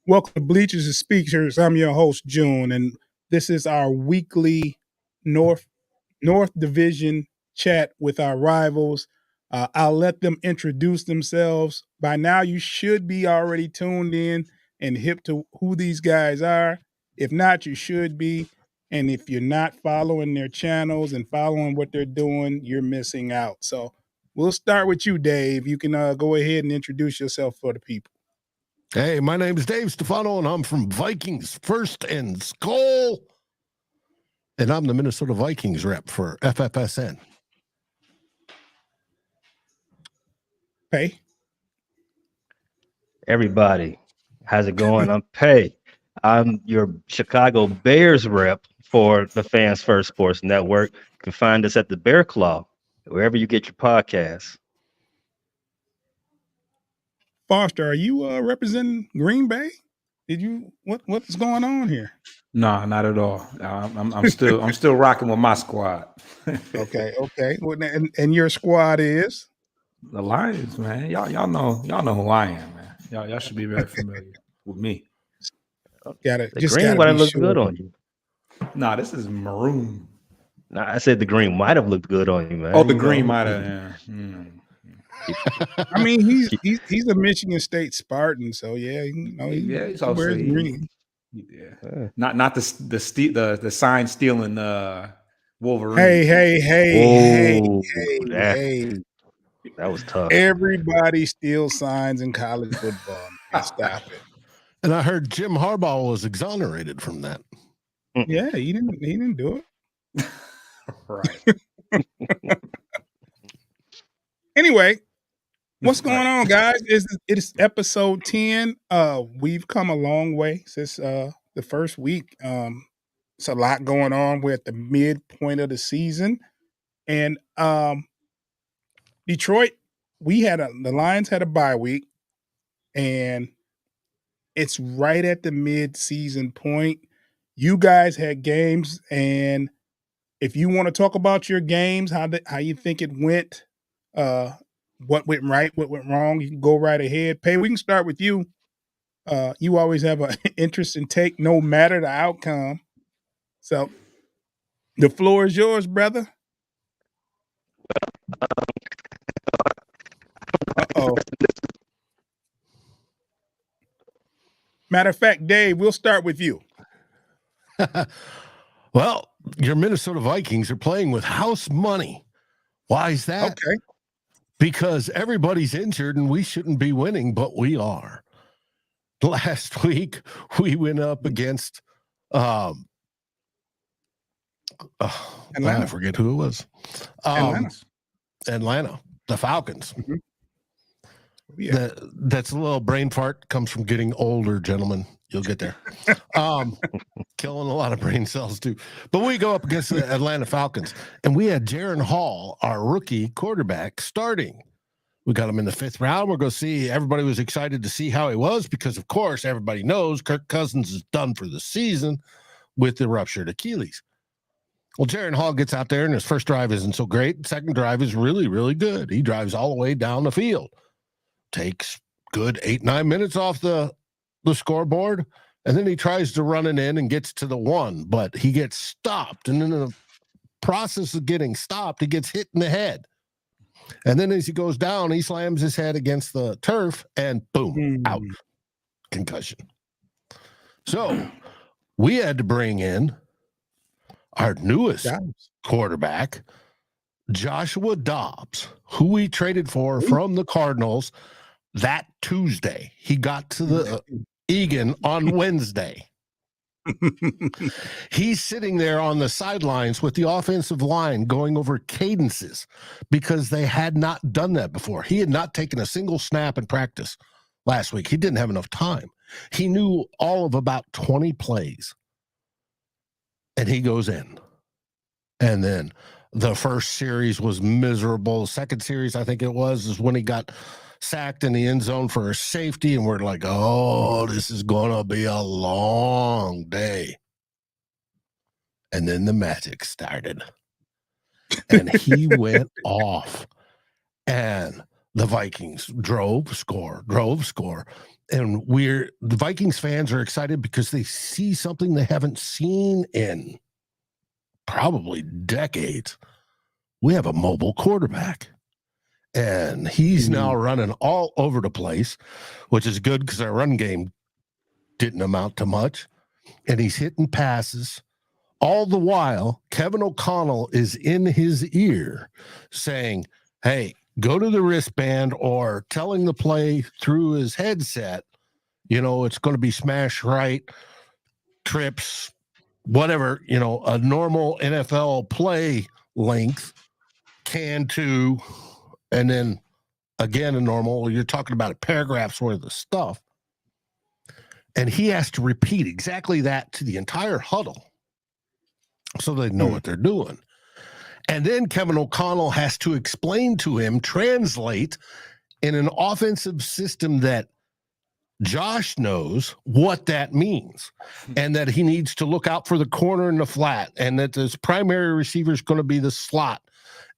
Welcome to Bleachers and Speakers. I'm your host, June, and this is our weekly North Division chat with our rivals. I'll let them introduce themselves. By now, you should be already tuned in and hip to who these guys are. If not, you should be. And if you're not following their channels and following what they're doing, you're missing out. So we'll start with you, Dave. You can go ahead and introduce yourself for the people. Hey, my name is Dave Stefano, and I'm from Vikings First and Skull. And I'm the Minnesota Vikings rep for FFSN. Pay. Everybody, how's it going? I'm Pay. I'm your Chicago Bears rep for the Fans First Sports Network. You can find us at the Bear Claw, wherever you get your podcasts. Foster, are you representing Green Bay? Did you what's going on here? No, not at all. I'm still rocking with my squad. Okay. Well, and your squad is The Lions, man. Y'all know who I am, man. Y'all should be very familiar with me. the green might have looked good on you. Nah, this is maroon. Nah, I said the green might have looked good on you, man. Oh, the green might have. Yeah. I mean, he's a Michigan State Spartan, so yeah, He's he wears green. Yeah. Not the sign stealing Wolverine. Hey, that was tough. Everybody steals signs in college football. Man. Stop it. And I heard Jim Harbaugh was exonerated from that. Yeah, he didn't do it. Right. Anyway, what's going on, guys? It is episode 10. We've come a long way since the first week. It's a lot going on. We're at the midpoint of the season. And Detroit, the Lions had a bye week, and it's right at the mid-season point. You guys had games, and if you want to talk about your games, how you think it went, what went right, what went wrong, you can go right ahead. Pay, we can start with you. You always have an interesting take, no matter the outcome. So the floor is yours, brother. Uh-oh. Matter of fact, Dave, we'll start with you. Well, your Minnesota Vikings are playing with house money. Why is that? Okay. Because everybody's injured and we shouldn't be winning, but we are. Last week, we went up against I forget who it was. Atlanta, the Falcons. Mm-hmm. Yeah. That's a little brain fart, comes from getting older, gentlemen. You'll get there. Killing a lot of brain cells too. But we go up against the Atlanta Falcons, and we had Jaren Hall, our rookie quarterback, starting. We got him in the 5th round. We're going to see. Everybody was excited to see how he was because, of course, everybody knows Kirk Cousins is done for the season with the ruptured Achilles. Well, Jaren Hall gets out there, and his first drive isn't so great. Second drive is really, really good. He drives all the way down the field. Takes good 8-9 minutes off the scoreboard, and then he tries to run it in and gets to the 1, but he gets stopped. And in the process of getting stopped, he gets hit in the head. And then as he goes down, he slams his head against the turf, and boom, out. Concussion. So we had to bring in our newest quarterback, Joshua Dobbs, who we traded for from the Cardinals that Tuesday. He got to the Egan on Wednesday. He's sitting there on the sidelines with the offensive line going over cadences because they had not done that before. He had not taken a single snap in practice last week. He didn't have enough time. He knew all of about 20 plays. And he goes in. And then the first series was miserable. The second series, I think it was, is when he got sacked in the end zone for a safety, and we're like, oh, this is going to be a long day. And then the magic started. And he went off. And the Vikings drove, score. And the Vikings fans are excited because they see something they haven't seen in probably decades. We have a mobile quarterback, and he's now running all over the place, which is good because our run game didn't amount to much. And he's hitting passes. All the while, Kevin O'Connell is in his ear saying, hey, go to the wristband, or telling the play through his headset, it's going to be smash right, trips, whatever, a normal NFL play length, can to, and then again, a normal, you're talking about paragraphs worth of stuff. And he has to repeat exactly that to the entire huddle so they know what they're doing. And then Kevin O'Connell has to explain to him, translate in an offensive system that Josh knows what that means, and that he needs to look out for the corner and the flat, and that his primary receiver is going to be the slot,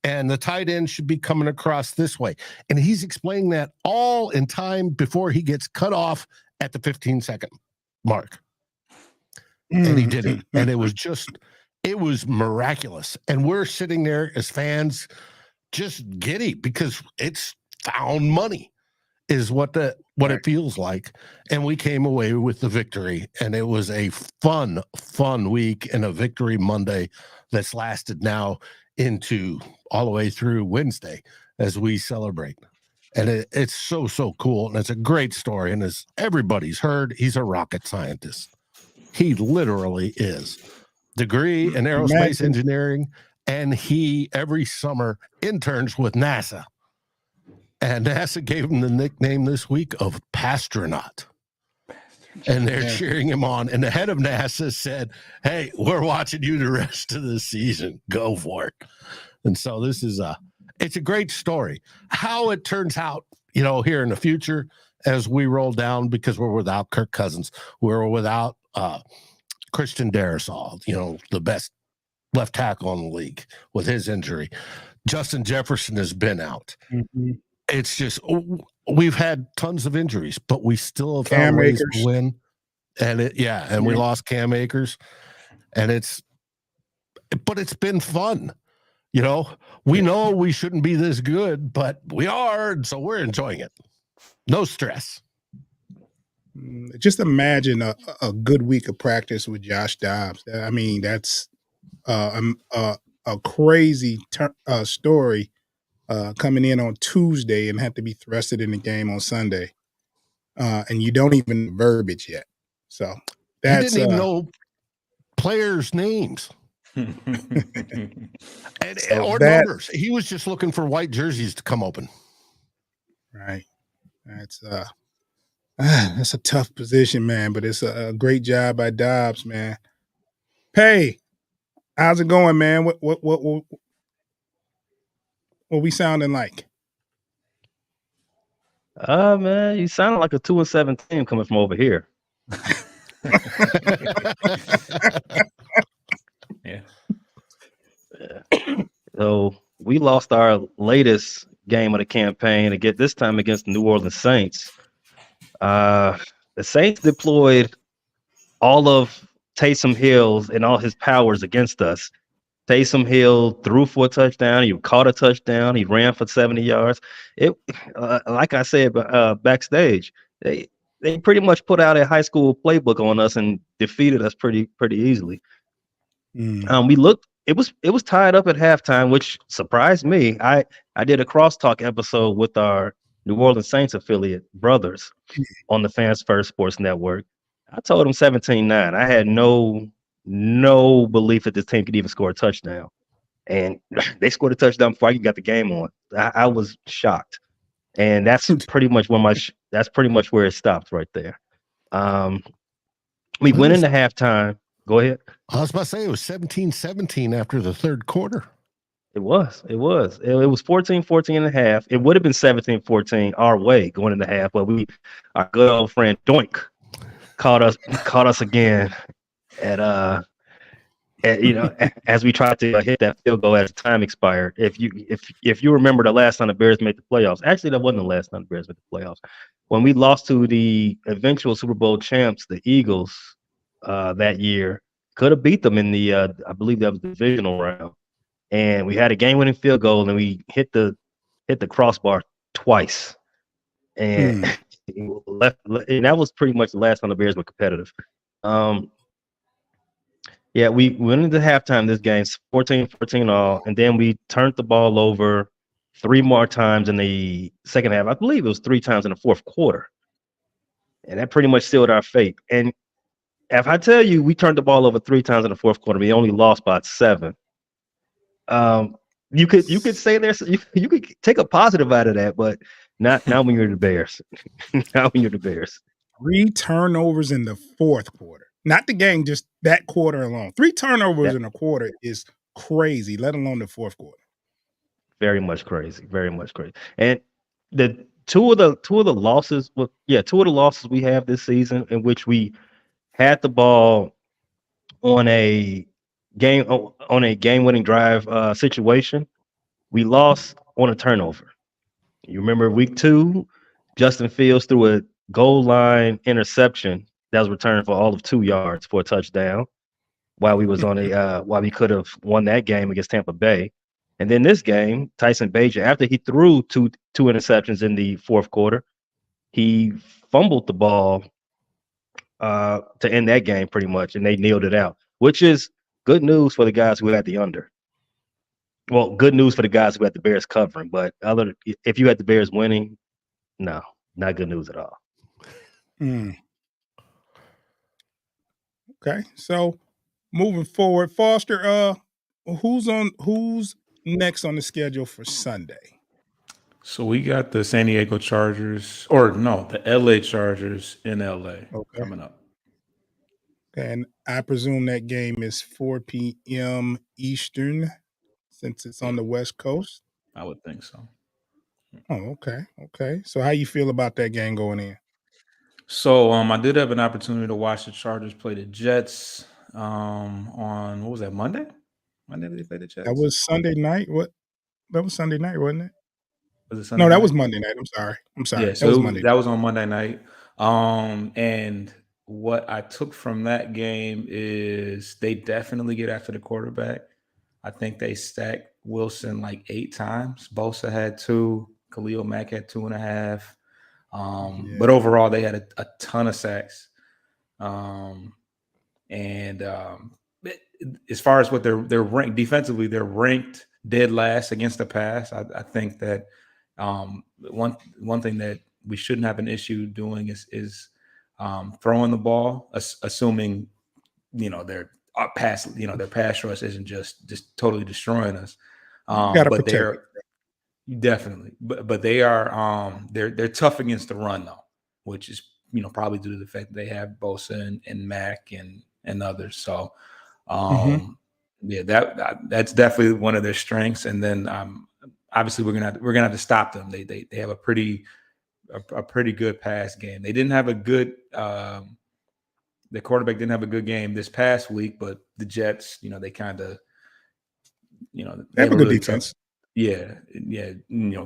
and the tight end should be coming across this way. And he's explaining that all in time before he gets cut off at the 15-second mark. And he did it. And it was miraculous. And we're sitting there as fans just giddy because it's found money is what it feels like. And we came away with the victory. And it was a fun week and a victory Monday that's lasted now into all the way through Wednesday as we celebrate. And it's so cool. And it's a great story. And as everybody's heard, he's a rocket scientist. He literally is. Degree in aerospace engineering. And he, every summer, interns with NASA. And NASA gave him the nickname this week of Pastronaut. And they're cheering him on. And the head of NASA said, hey, we're watching you the rest of the season. Go for it. And so this is it's a great story. How it turns out, here in the future as we roll down, because we're without Kirk Cousins, we're without Christian Darrisaw, the best left tackle in the league with his injury. Justin Jefferson has been out. Mm-hmm. It's just, we've had tons of injuries, but we still have found ways to win. And we lost Cam Akers, but it's been fun. We know we shouldn't be this good, but we are, and so we're enjoying it. No stress. Just imagine a good week of practice with Josh Dobbs. I mean, that's a crazy story coming in on Tuesday and have to be thrusted in the game on Sunday. And you don't even verbiage yet. So that's he didn't even know players' names. Or numbers. He was just looking for white jerseys to come open. Right. That's a tough position, man, but it's a great job by Dobbs, man. Hey, how's it going, man? What we sounding like? Man, you sound like a 2-7 team coming from over here. Yeah. So we lost our latest game of the campaign this time against the New Orleans Saints. The Saints deployed all of Taysom Hill's and all his powers against us. Taysom Hill threw for a touchdown. He caught a touchdown. He ran for 70 yards. Like I said backstage, they pretty much put out a high school playbook on us and defeated us pretty easily. It was tied up at halftime, which surprised me. I did a crosstalk episode with our New Orleans Saints affiliate brothers on the Fans First Sports Network. I told them 17-9. I had no belief that this team could even score a touchdown, and they scored a touchdown before I even got the game on. I was shocked, and that's pretty much where it stopped right there. We went into halftime. Go ahead. I was about to say it was 17-17 after the third quarter. It was 14-14 and a half. It would have been 17-14 our way going into half, but our good old friend Doink caught us again as we tried to hit that field goal as time expired. If you remember the last time the Bears made the playoffs, actually that wasn't the last time the Bears made the playoffs. when we lost to the eventual Super Bowl champs, the Eagles, that year, could have beat them in the I believe that was the divisional round. And we had a game-winning field goal, and we hit the crossbar twice, and and that was pretty much the last time the Bears were competitive. Yeah, we went into halftime this game 14-14 all, and then we turned the ball over 3 more times in the second half. I believe it was 3 times in the fourth quarter, and that pretty much sealed our fate. And if I tell you we turned the ball over 3 times in the fourth quarter, we only lost by 7. You could say you could take a positive out of that, but not when you're the Bears. Not when you're the Bears. 3 turnovers in the fourth quarter. Not the game, just that quarter alone. 3 turnovers in a quarter is crazy, let alone the fourth quarter. Very much crazy. Very much crazy. And the two of the losses, two of the losses we have this season in which we had the ball on a game-winning drive situation, we lost on a turnover. You remember week 2, Justin Fields threw a goal line interception that was returned for all of 2 yards for a touchdown while we was on while we could have won that game against Tampa Bay. And then this game, Tyson Bagent, after he threw two interceptions in the fourth quarter, he fumbled the ball to end that game pretty much, and they kneeled it out, which is good news for the guys who had the under. Well, good news for the guys who had the Bears covering, but if you had the Bears winning, no, not good news at all. Okay, so moving forward, Foster, who's next on the schedule for Sunday? So we got the San Diego Chargers, the LA Chargers in LA coming up. And I presume that game is 4 p.m. Eastern, since it's on the West Coast. I would think so. Oh, okay. So how you feel about that game going in? So I did have an opportunity to watch the Chargers play the Jets on what was that, Monday? Monday did they play the Jets? That was Sunday night. That was Sunday night, wasn't it? Was it Sunday No, that night? was Monday night. I'm sorry. Yeah, so that was on Monday night. And what I took from that game is they definitely get after the quarterback. I think they stacked Wilson like 8 times. Bosa had 2. Khalil Mack had 2.5. But overall, they had a ton of sacks. As far as what they're ranked defensively, they're ranked dead last against the pass. I think that one thing that we shouldn't have an issue doing is throwing the ball, assuming their pass rush isn't just totally destroying us. But they're definitely, but they are they're tough against the run though, which is probably due to the fact that they have Bosa and Mack and others. So that's definitely one of their strengths. And then obviously we're gonna have to stop them. They have a pretty good pass game. They didn't have a good the quarterback didn't have a good game this past week, but the Jets, they kind of they have a good really defense.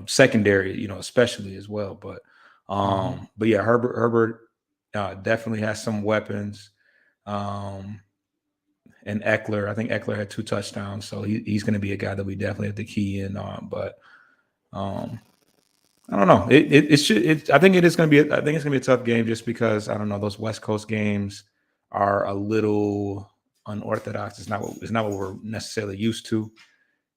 Secondary, especially as well. But but yeah, Herbert definitely has some weapons. And Eckler, I think Eckler had 2 touchdowns, so he's going to be a guy that we definitely have to key in on. But I don't know. I think it's going to be a tough game just because I don't know, those West Coast games are a little unorthodox. It's not what we're necessarily used to.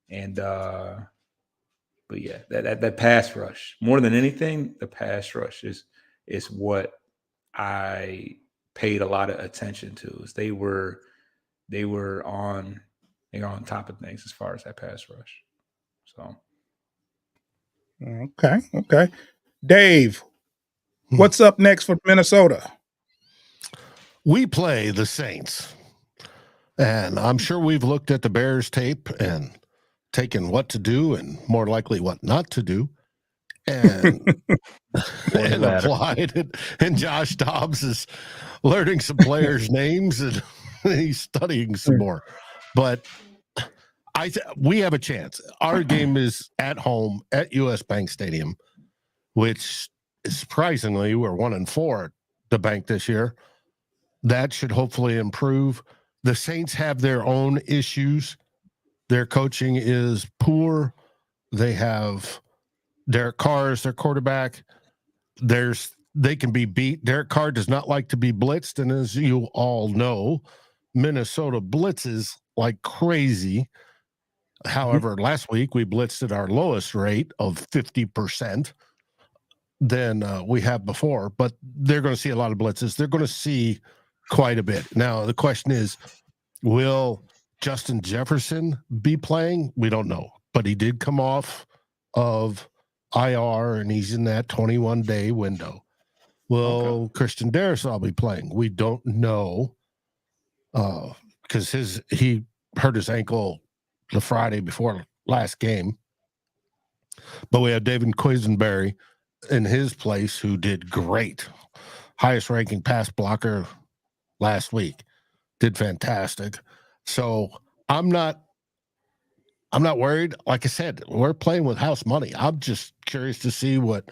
And but yeah, that pass rush, more than anything, the pass rush is what I paid a lot of attention to. Is they were on top of things as far as that pass rush. So okay. Dave, what's up next for Minnesota? We play the Saints. And I'm sure we've looked at the Bears tape and taken what to do and more likely what not to do. And applied it. And Josh Dobbs is learning some players' names and he's studying some more. But we have a chance. Our game is at home at US Bank Stadium, which surprisingly, we're 1-4 at the bank this year. That should hopefully improve. The Saints have their own issues. Their coaching is poor. They have Derek Carr as their quarterback. They can be beat. Derek Carr does not like to be blitzed, and as you all know, Minnesota blitzes like crazy. However, last week we blitzed at our lowest rate of 50% than we have before, but they're going to see a lot of blitzes. They're going to see quite a bit. Now, the question is, will Justin Jefferson be playing? We don't know, but he did come off of IR, and he's in that 21-day window. Will Christian Darrisaw be playing? We don't know because he hurt his ankle the Friday before last game. But we have David Quisenberry in his place, who did great. Highest ranking pass blocker last week. Did fantastic. So I'm not worried. Like I said, we're playing with house money. I'm just curious to see what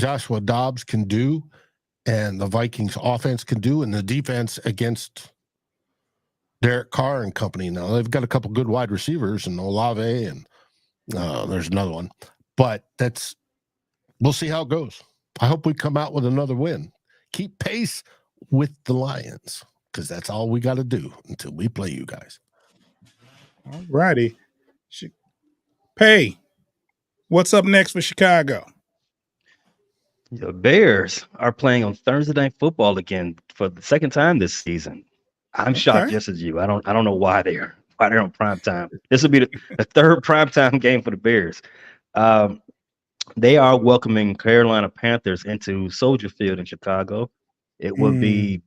Joshua Dobbs can do and the Vikings offense can do, and the defense against Derek Carr and company. Now they've got a couple good wide receivers and Olave, and there's another one, but we'll see how it goes. I hope we come out with another win. Keep pace with the Lions, because that's all we got to do until we play you guys. All righty. Pay. What's up next for Chicago? The Bears are playing on Thursday Night Football again for the second time this season. I'm shocked just as you. I don't know why they're on prime time. This will be the third primetime game for the Bears. They are welcoming Carolina Panthers into Soldier Field in Chicago. It will be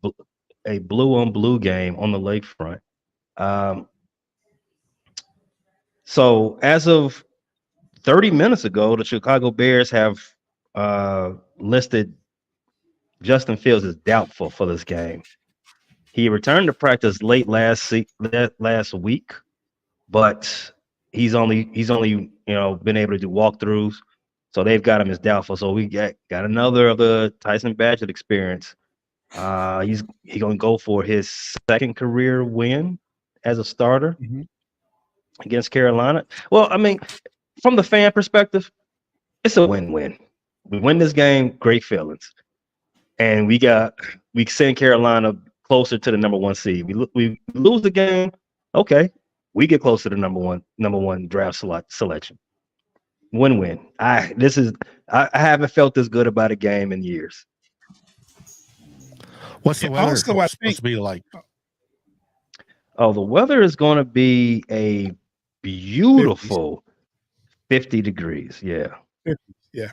a blue-on-blue game on the lakefront. So as of 30 minutes ago, the Chicago Bears have listed Justin Fields as doubtful for this game. He returned to practice late last week, but he's only been able to do walkthroughs. So they've got him as doubtful. So we got another of the Tyson Badgett experience. He's going to go for his second career win as a starter against Carolina. Well, I mean, from the fan perspective, it's a win-win. We win this game, great feelings, and we send Carolina closer to the number one seed. We lose the game, okay, we get closer to the number one draft selection. Win-win. I haven't felt this good about a game in years. What's the weather supposed to be like? Oh, the weather is going to be a beautiful 50 degrees. Yeah. 50, yeah.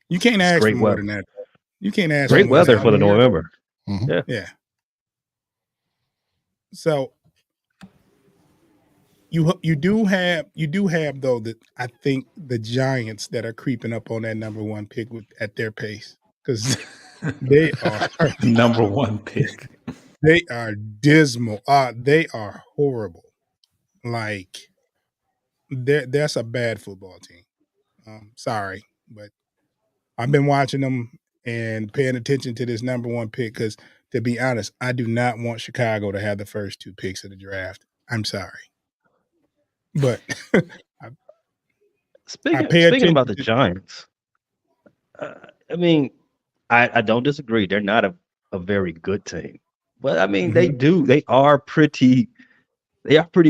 You can't ask for more than that. You can't ask great for more weather for the November. Mm-hmm. Yeah. So you do have though that I think the Giants that are creeping up on that number one pick at their pace, because they are number one pick. They are dismal. They are horrible. Like that's a bad football team. Sorry, but I've been watching them and paying attention to this number one pick because, to be honest, I do not want Chicago to have the first two picks of the draft. I'm sorry. But speaking about the Giants, I mean, I don't disagree. They're not a very good team, but I mean, they are pretty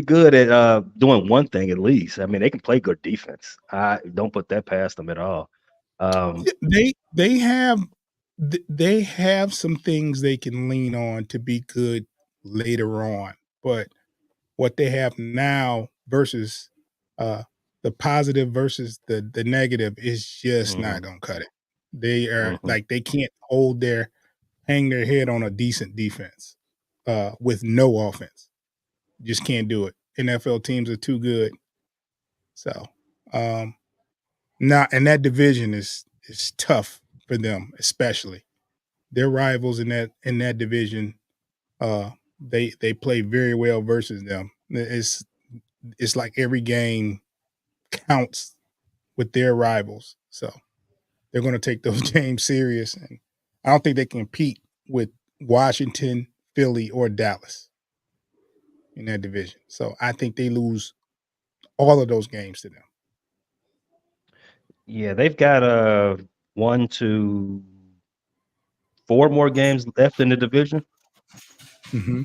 good at doing one thing at least. I mean, they can play good defense. I don't put that past them at all. They have some things they can lean on to be good later on, but what they have now versus the positive versus the negative is just not gonna cut it. They are like they can't hang their head on a decent defense with no offense. Just can't do it. NFL teams are too good. So and that division is tough for them, especially. Their rivals in that division, they play very well versus them. It's like every game counts with their rivals. So they're going to take those games serious. And I don't think they can compete with Washington, Philly, or Dallas in that division. So I think they lose all of those games to them. Yeah, they've got 1, 2, 4 more games left in the division, Mm-hmm.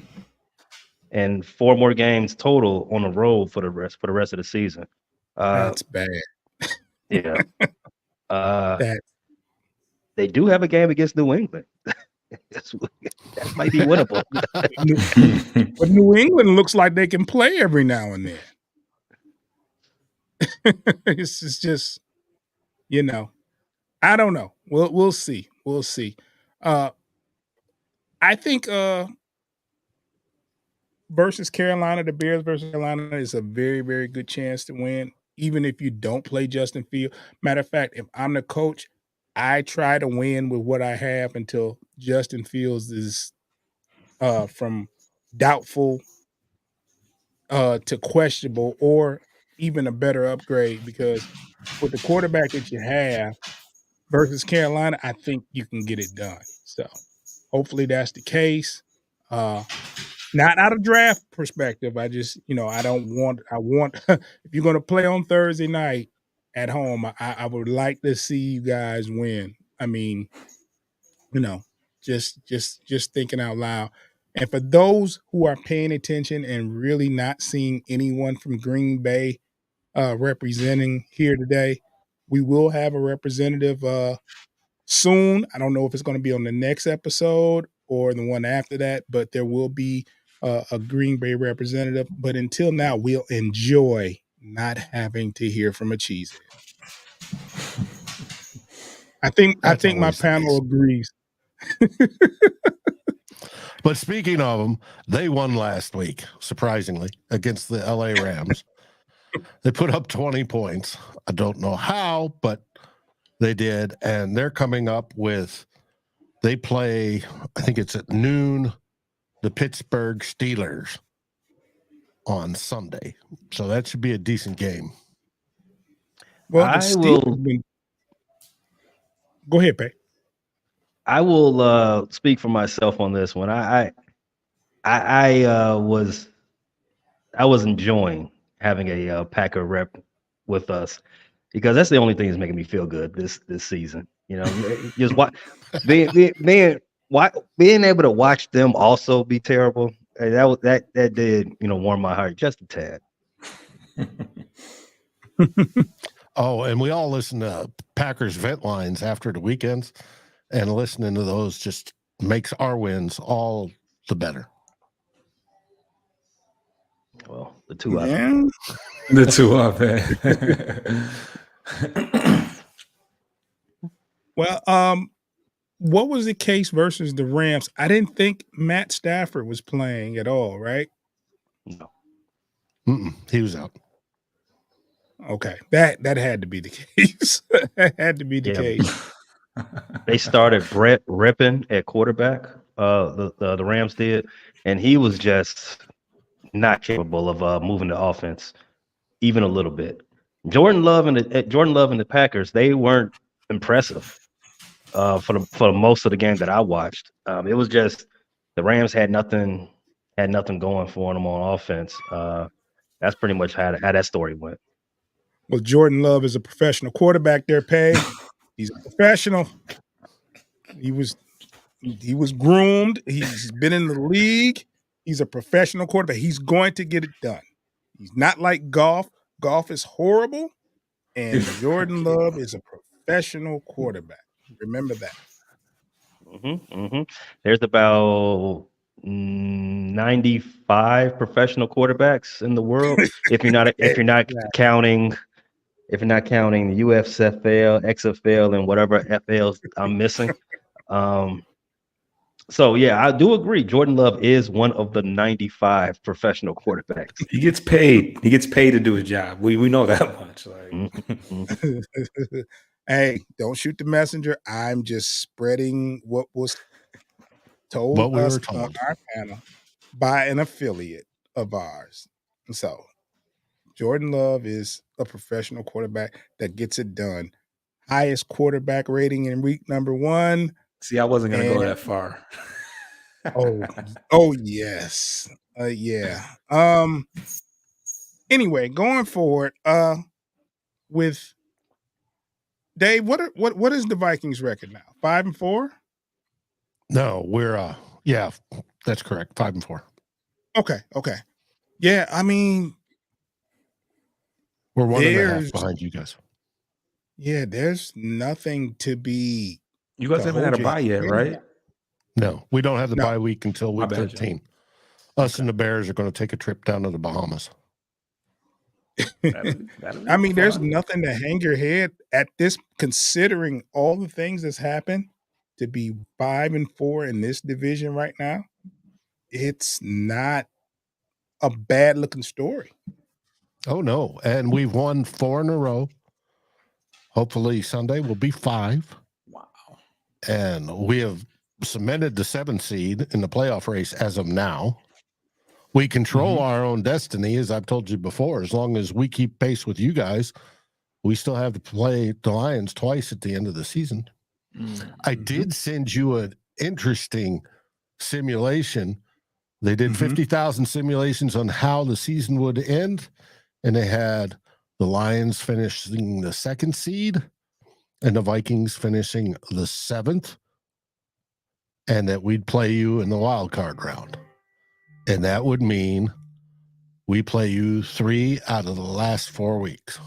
and 4 more games total on the road for the rest of the season. That's bad. Yeah. That They do have a game against New England. That might be winnable. but New England looks like they can play every now and then. It's just, I don't know. We'll see. We'll see. I think versus Carolina, the Bears versus Carolina is a very, very good chance to win, even if you don't play Justin Fields. Matter of fact, if I'm the coach, I try to win with what I have until Justin Fields is from doubtful to questionable or even a better upgrade, because with the quarterback that you have versus Carolina, I think you can get it done. So hopefully that's the case. Not out of draft perspective. I just, I want if you're going to play on Thursday night at home, I would like to see you guys win. I mean, just thinking out loud. And for those who are paying attention and really not seeing anyone from Green Bay representing here today, we will have a representative soon. I don't know if it's going to be on the next episode or the one after that, but there will be a Green Bay representative. But until now, we'll enjoy not having to hear from a cheesehead. I think my panel agrees. But speaking of them, they won last week, surprisingly, against the LA Rams. They put up 20 points. I don't know how, but they did. And they're coming up with, they play, I think it's at noon, the Pittsburgh Steelers on Sunday. So that should be a decent game. Well, go ahead, Pay. I will speak for myself on this one. I was enjoying having a Packer rep with us, because that's the only thing that's making me feel good this season. Just being able to watch them also be terrible. That did warm my heart just a tad. Oh, and we all listen to Packers vent lines after the weekends, and listening to those just makes our wins all the better. Well, the two of them. The two of it. Well, what was the case versus the Rams? I didn't think Matt Stafford was playing at all, right? No. He was out. Okay, that had to be the case. That had to be the case. They started Brett Rippon at quarterback. The Rams did, and he was just not capable of moving the offense even a little bit. Jordan Love and the Packers, they weren't impressive for most of the game that I watched. It was just the Rams had nothing going for them on offense. That's pretty much how that story went. Well, Jordan Love is a professional quarterback. There, Pay. He's a professional. He was groomed. He's been in the league. He's a professional quarterback. He's going to get it done. He's not like Goff. Goff is horrible, and Jordan Love is a professional quarterback. Remember that. There's about 95 professional quarterbacks in the world. If you're not counting the USFL, XFL, and whatever FLs I'm missing. So yeah, I do agree. Jordan Love is one of the 95 professional quarterbacks. He gets paid. He gets paid to do his job. We know that much. Hey, don't shoot the messenger. I'm just spreading what was told on our panel by an affiliate of ours. So Jordan Love is a professional quarterback that gets it done. highest quarterback rating in week number 1. See, I wasn't gonna go And that far. oh yes. Yeah. Anyway, going forward, with Dave, what is the Vikings record now? 5-4? No, we're yeah, that's correct. 5-4. Okay. Yeah, I mean, We're 1.5 there's behind you guys. yeah, there's nothing to be You guys to haven't had a hold your bye yet, head right? No, we don't have the No. bye week until My week bad, 13. Us and the Bears are going to take a trip down to the Bahamas. That'll I be mean, there's fun. nothing to hang your head at this, considering all the things that's happened. To be 5-4 in this division right now, it's not a bad looking story. Oh, no. And we've won 4 in a row. Hopefully Sunday will be 5. Wow. And we have cemented the 7th seed in the playoff race as of now. We control our own destiny, as I've told you before. As long as we keep pace with you guys, we still have to play the Lions twice at the end of the season. I did send you an interesting simulation. They did 50,000 simulations on how the season would end, and they had the Lions finishing the 2nd seed and the Vikings finishing the 7th, and that we'd play you in the wild card round. And that would mean we play you 3 out of the last 4 weeks.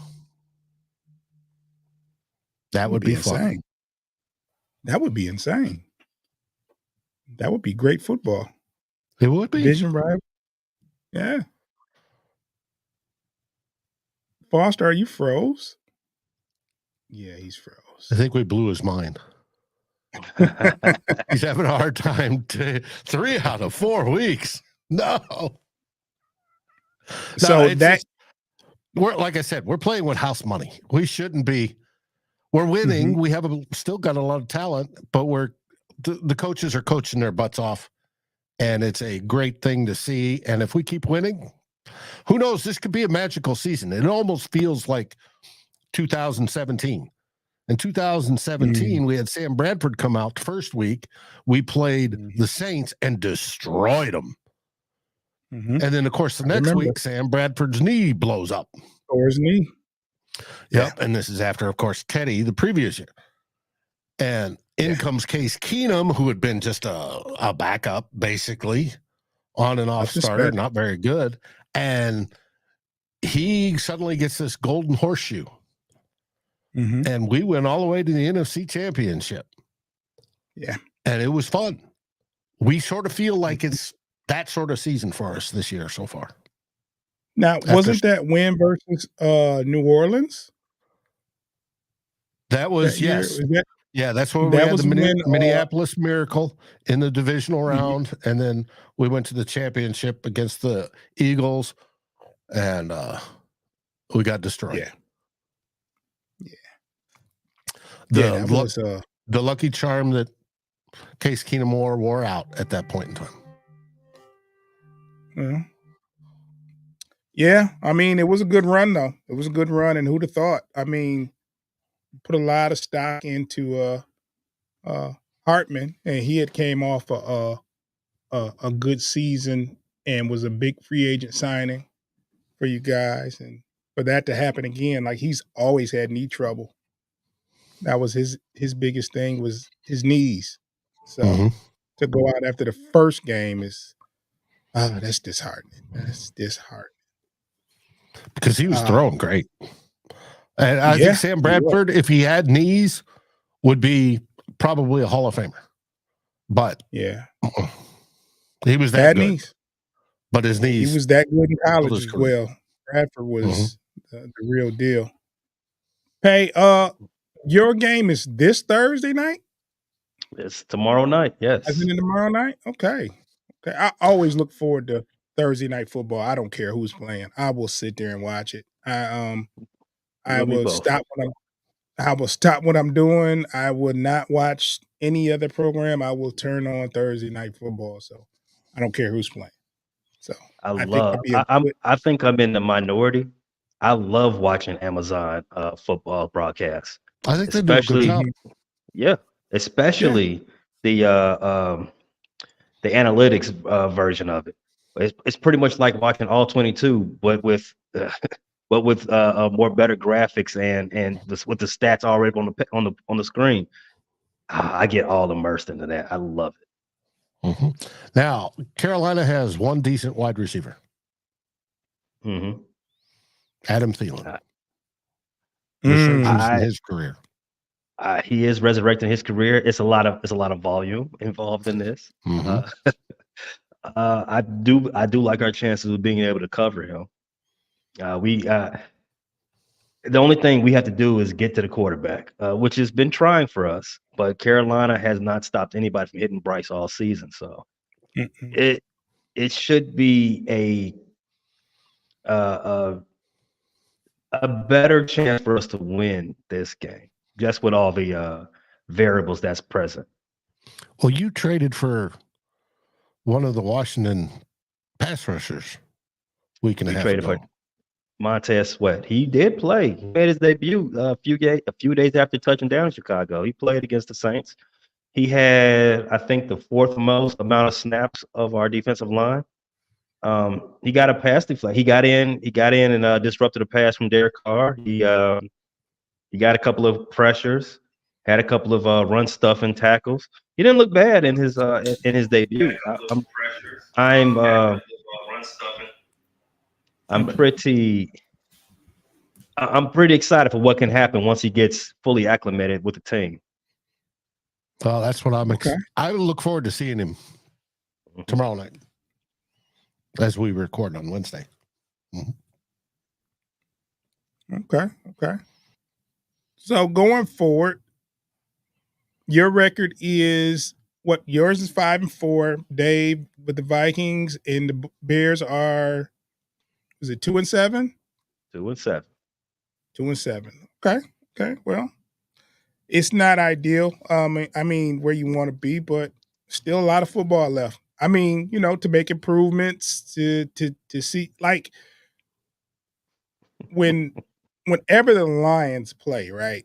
That would be fun. insane. That would be insane. That would be great football. It would be. Division rival. Yeah. Foster, are you froze? Yeah, he's froze. I think we blew his mind. He's having a hard time. 3 out of 4 weeks. No. So that we're, like I said, we're playing with house money. We shouldn't be. We're winning. We have still got a lot of talent, but the coaches are coaching their butts off, and it's a great thing to see. And if we keep winning, who knows? This could be a magical season. It almost feels like 2017. In 2017, we had Sam Bradford come out first week. We played the Saints and destroyed them. And then, of course, the next week, Sam Bradford's knee blows up. Or his knee. Yep. And this is after, of course, Teddy the previous year. And in comes Case Keenum, who had been just a backup, basically, on and off starter, not very good. And he suddenly gets this golden horseshoe. And we went all the way to the NFC Championship. Yeah. And it was fun. We sort of feel like it's that sort of season for us this year so far. Now, wasn't that win versus New Orleans? That was, yes. Yeah, that's where we had the Minneapolis Miracle in the divisional round. And then we went to the championship against the Eagles, and we got destroyed. The lucky charm that Case Keenum wore out at that point in time. Yeah, I mean, it was a good run, though. It was a good run, and who'd have thought? I mean, put a lot of stock into Hartman, and he had came off a good season and was a big free agent signing for you guys, and for that to happen again, like he's always had knee trouble. That was his biggest thing was his knees. So to go out after the first game is that's disheartening. That's disheartening. Because he was throwing great. And I think Sam Bradford, if he had knees, would be probably a Hall of Famer. But he was that good. Knees. But his knees. He was that good in college as well. Bradford was the real deal. Hey, your game is this Thursday night? It's tomorrow night, yes. Is it tomorrow night? Okay. I always look forward to Thursday night football. I don't care who's playing. I will sit there and watch it. I will stop what I'm doing. I will not watch any other program. I will turn on Thursday night football. So I don't care who's playing. So I think I'm in the minority. I love watching Amazon football broadcasts. I think they do a good job. Especially the analytics version of it. It's pretty much like watching all 22, but with more better graphics and with the stats already on the screen. I get all immersed into that. I love it. Mm-hmm. Now, Carolina has one decent wide receiver. Mm-hmm. Adam Thielen. Resurgence in his career. He is resurrecting his career. It's a lot of volume involved in this. Mm-hmm. I do like our chances of being able to cover him. The only thing we have to do is get to the quarterback, which has been trying for us. But Carolina has not stopped anybody from hitting Bryce all season. So it should be a better chance for us to win this game, just with all the variables that's present. Well, you traded for one of the Washington pass rushers week and a half ago. For Montez Sweat. He did play. He made his debut a few days after touching down in Chicago. He played against the Saints. He had, I think, the fourth most amount of snaps of our defensive line. He got a pass deflect. He got in and disrupted a pass from Derek Carr. He got a couple of pressures, had a couple of run stuffing tackles. He didn't look bad in his debut. I'm pretty excited for what can happen once he gets fully acclimated with the team. Well, that's what I look forward to seeing him tomorrow night as we record on Wednesday. Okay. So going forward, your record is what? Yours is 5-4, Dave, with the Vikings, and the Bears are. Is it 2-7? 2-7. 2-7. Okay. Well, it's not ideal. I mean, where you want to be, but still a lot of football left. I mean, to make improvements, to see, like, whenever the Lions play, right?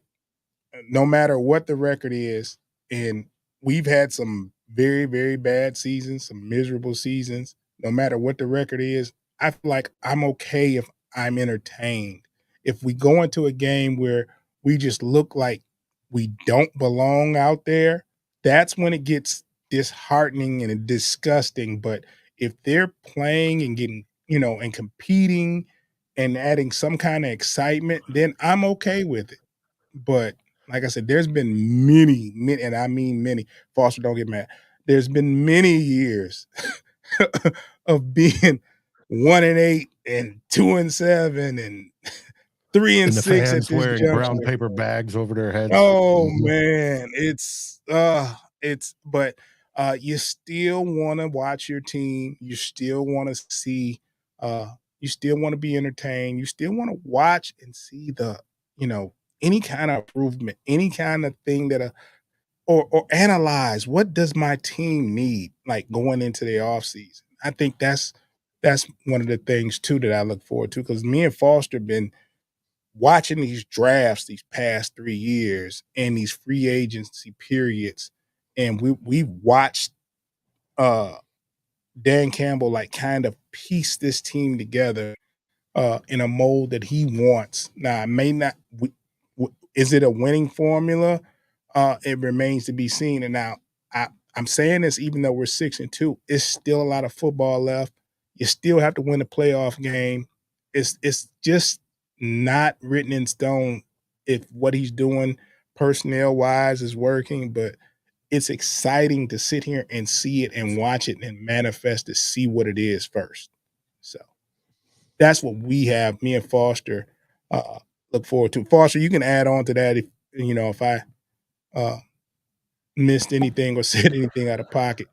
No matter what the record is, and we've had some very, very bad seasons, some miserable seasons. No matter what the record is, I feel like I'm okay if I'm entertained. If we go into a game where we just look like we don't belong out there, that's when it gets disheartening and disgusting. But if they're playing and getting, and competing and adding some kind of excitement, then I'm okay with it. But like I said, there's been many, and I mean many. Foster, don't get mad. There's been many years of being 1-8 and 2-7 and 3-6 and the fans at this wearing juncture. brown paper bags over their heads. Oh man, but you still want to watch your team. You still want to see. You still want to be entertained. You still want to watch and see the, any kind of improvement, any kind of thing that or analyze what does my team need, like going into the offseason. I think that's one of the things too that I look forward to, because me and Foster been watching these drafts these past 3 years and these free agency periods, and we watched Dan Campbell like kind of piece this team together in a mold that he wants. Now, it may not. Is it a winning formula? It remains to be seen. And now I'm saying this even though we're 6-2, it's still a lot of football left. You still have to win a playoff game. It's just not written in stone if what he's doing personnel wise is working, but it's exciting to sit here and see it and watch it and manifest to see what it is first. So that's what we have, me and Foster, look forward to. Foster, you can add on to that if I missed anything or said anything out of pocket.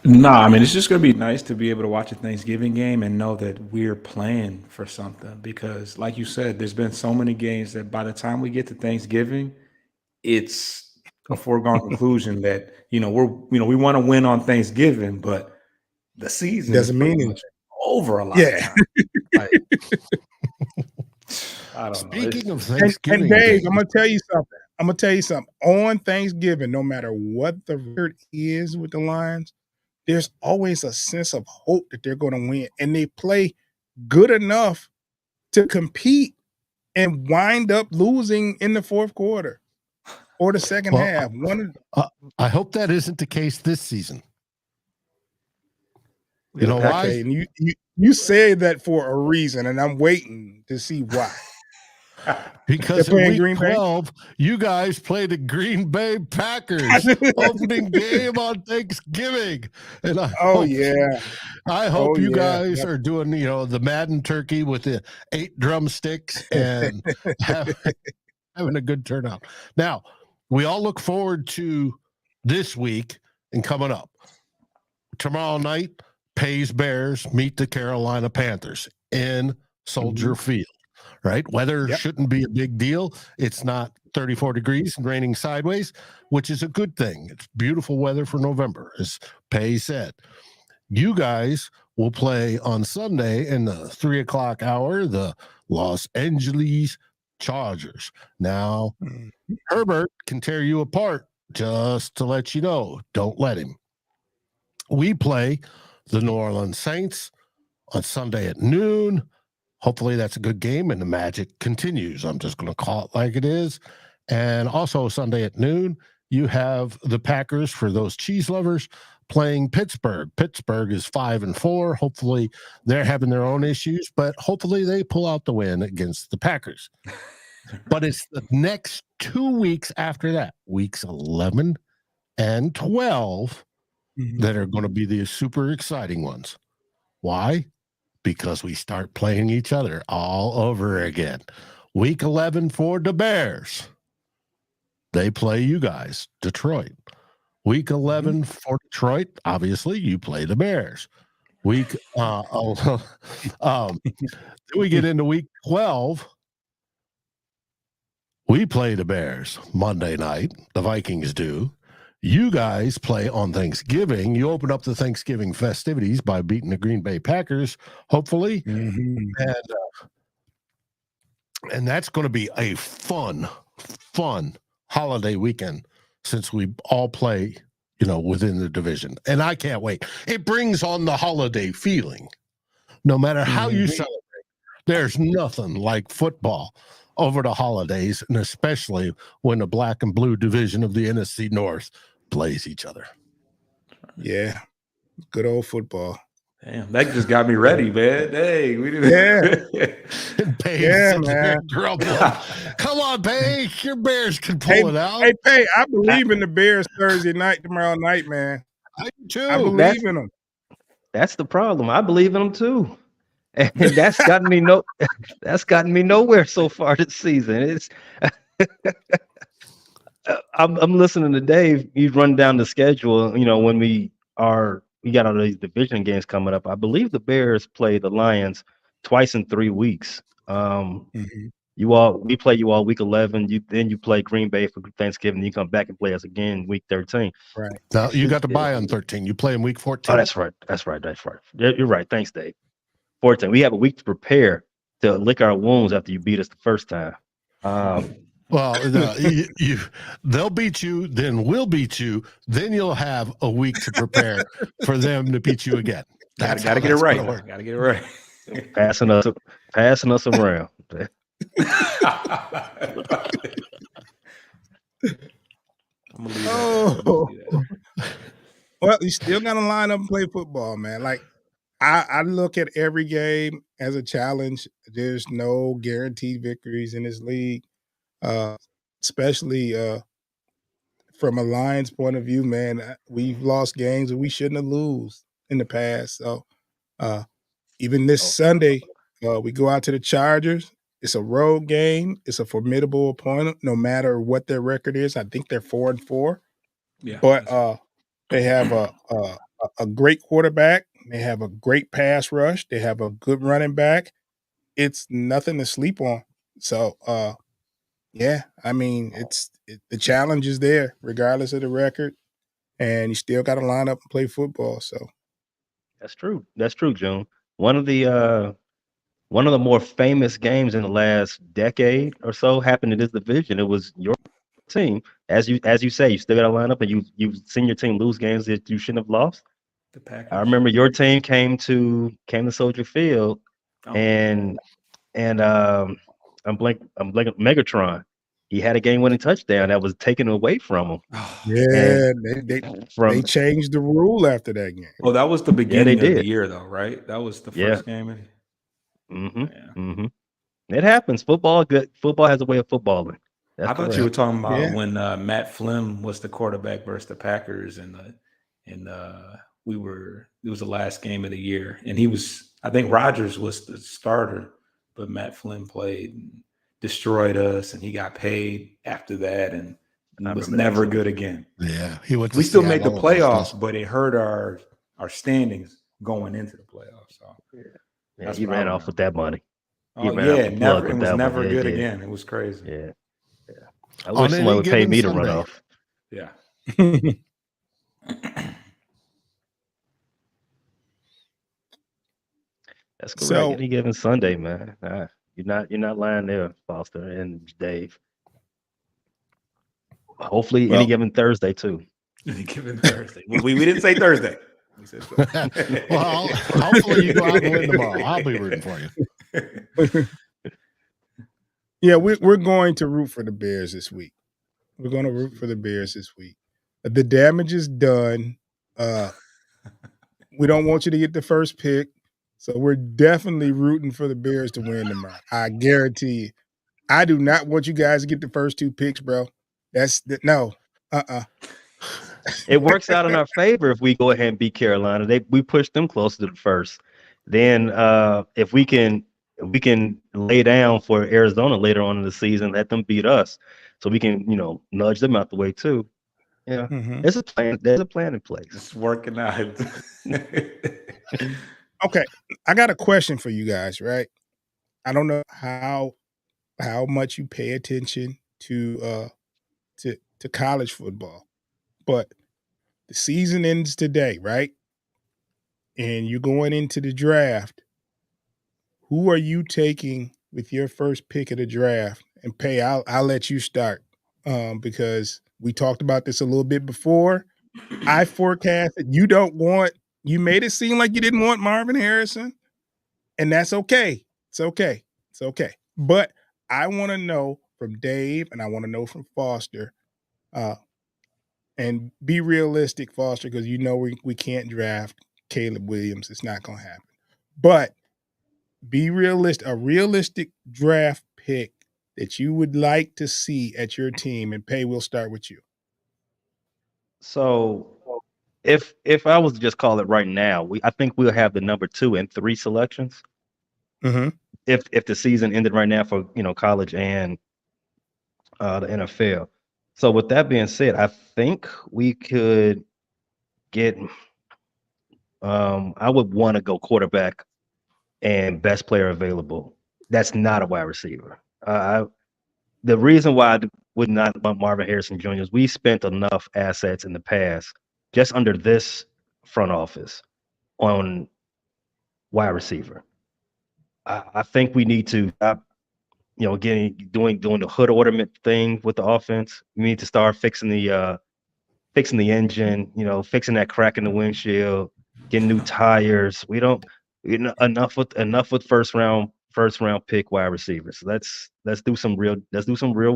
No, I mean, it's just going to be nice to be able to watch a Thanksgiving game and know that we're playing for something, because like you said, there's been so many games that by the time we get to Thanksgiving, it's a foregone conclusion that, we want to win on Thanksgiving, but the season doesn't mean much over a lot of time. Like, I don't know. Speaking of Thanksgiving, and Dave, I'm going to tell you something. I'm gonna tell you something. On Thanksgiving, no matter what the record is with the Lions, there's always a sense of hope that they're going to win, and they play good enough to compete and wind up losing in the fourth quarter or the second half. I hope that isn't the case this season. You know why? Okay, and you say that for a reason, and I'm waiting to see why. Because in week 12, you guys play the Green Bay Packers opening game on Thanksgiving. And I hope you guys are doing, the Madden turkey with the 8 drumsticks and having a good turnout. Now, we all look forward to this week and coming up. Tomorrow night, Pays Bears meet the Carolina Panthers in Soldier Field. Right? Weather shouldn't be a big deal. It's not 34 degrees and raining sideways, which is a good thing. It's beautiful weather for November, as Pay said. You guys will play on Sunday in the 3:00 hour, the Los Angeles Chargers. Now, Herbert can tear you apart, just to let you know. Don't let him. We play the New Orleans Saints on Sunday at noon. Hopefully that's a good game and the magic continues. I'm just going to call it like it is. And also Sunday at noon, you have the Packers, for those cheese lovers, playing Pittsburgh. Pittsburgh is 5-4. Hopefully they're having their own issues, but hopefully they pull out the win against the Packers. But it's the next 2 weeks after that, weeks 11 and 12, that are going to be the super exciting ones. Why? Because we start playing each other all over again. Week 11 for the Bears. They play you guys, Detroit. Week 11 for Detroit, obviously, you play the Bears. Then we get into week 12. We play the Bears Monday night. The Vikings do. You guys play on Thanksgiving. You open up the Thanksgiving festivities by beating the Green Bay Packers, hopefully. And that's going to be a fun holiday weekend, since we all play, within the division. And I can't wait. It brings on the holiday feeling. No matter how you celebrate, there's nothing like football over the holidays, and especially when the black and blue division of the NFC North plays each other. Yeah, good old football. Damn, that just got me ready, man. Hey, we did. Man. Come on, Pay. Your Bears can pull it out. Hey, Pay, I believe in the Bears Thursday night, tomorrow night, man. I do too. I believe in them. That's the problem. I believe in them too. And that's gotten me nowhere so far this season. It's I'm listening to Dave. He's run down the schedule. When we got all these division games coming up. I believe the Bears play the Lions twice in 3 weeks. We play you all week 11. You play Green Bay for Thanksgiving. You come back and play us again week 13. Right. Now you got to buy on 13. You play in week 14. Oh, that's right. You're right. Thanks, Dave. 14. We have a week to prepare to lick our wounds after you beat us the first time. They'll beat you, then we'll beat you, then you'll have a week to prepare for them to beat you again. Gotta get it right. Gotta get it right. Passing us around. Well, you still got to line up and play football, man. Like, I look at every game as a challenge. There's no guaranteed victories in this league, especially from a Lions point of view, man. We've lost games that we shouldn't have lost in the past. So even this Sunday, we go out to the Chargers. It's a road game. It's a formidable opponent, no matter what their record is. I think they're 4-4. Yeah, but they have a great quarterback. They have a great pass rush. They have a good running back. It's nothing to sleep on. So, yeah, I mean, the challenge is there, regardless of the record, and you still got to line up and play football. So, that's true. That's true, June. One of the more famous games in the last decade or so happened in this division. It was your team, as you say, you still got to line up, and you've seen your team lose games that you shouldn't have lost. The Packers. I remember your team came to Soldier Field, and I'm blanking Megatron. He had a game-winning touchdown that was taken away from him. Yeah, they changed the rule after that game. Oh, that was the beginning of the did. year, though, right? That was the first game. It happens. Football has a way of footballing. I thought you were talking about when Matt Flynn was the quarterback versus the Packers, and it was the last game of the year, and I think Rodgers was the starter, but Matt Flynn played and destroyed us, and he got paid after that, and was never good again. Yeah, we still made the playoffs, but it hurt our standings going into the playoffs. So he ran off with that money. Oh yeah, it was never good again. It was crazy. Yeah. I wish someone would pay me to run off. Yeah. That's correct. So, any given Sunday, man. You're not lying there, Foster and Dave. Hopefully, any given Thursday too. Any given Thursday. We didn't say Thursday. We said well, hopefully you go out and win tomorrow. I'll be rooting for you. Yeah, we're going to root for the Bears this week. We're going to root for the Bears this week. The damage is done. We don't want you to get the first pick, so we're definitely rooting for the Bears to win tomorrow. I guarantee you. I do not want you guys to get the first 2 picks, bro. No. It works out in our favor if we go ahead and beat Carolina. We push them closer to the first. Then if we can lay down for Arizona later on in the season, let them beat us, so we can nudge them out the way too. Yeah, there's a plan. There's a plan in place. It's working out. Okay, I got a question for you guys. Right, I don't know how much you pay attention to college football, but the season ends today, right? And you're going into the draft. Who are you taking with your first pick of the draft? And Pay, I'll let you start because we talked about this a little bit before. I forecasted you made it seem like you didn't want Marvin Harrison, and that's okay. It's okay. But I want to know from Dave, and I want to know from Foster, and be realistic, Foster, because we can't draft Caleb Williams. It's not going to happen. But be realistic, a realistic draft pick that you would like to see at your team. And Pay, we'll start with you. So if I was to just call it right now, I think we'll have the number 2 and 3 selections. Mm-hmm. If the season ended right now for college and the NFL. So with that being said, I think we could get. I would want to go quarterback and best player available. That's not a wide receiver. The reason why I would not want Marvin Harrison Jr. is we spent enough assets in the past, just under this front office, on wide receiver. I think we need to stop, doing the hood ornament thing with the offense. We need to start fixing the engine, fixing that crack in the windshield, getting new tires. We don't enough with first round pick wide receivers. Let's do some real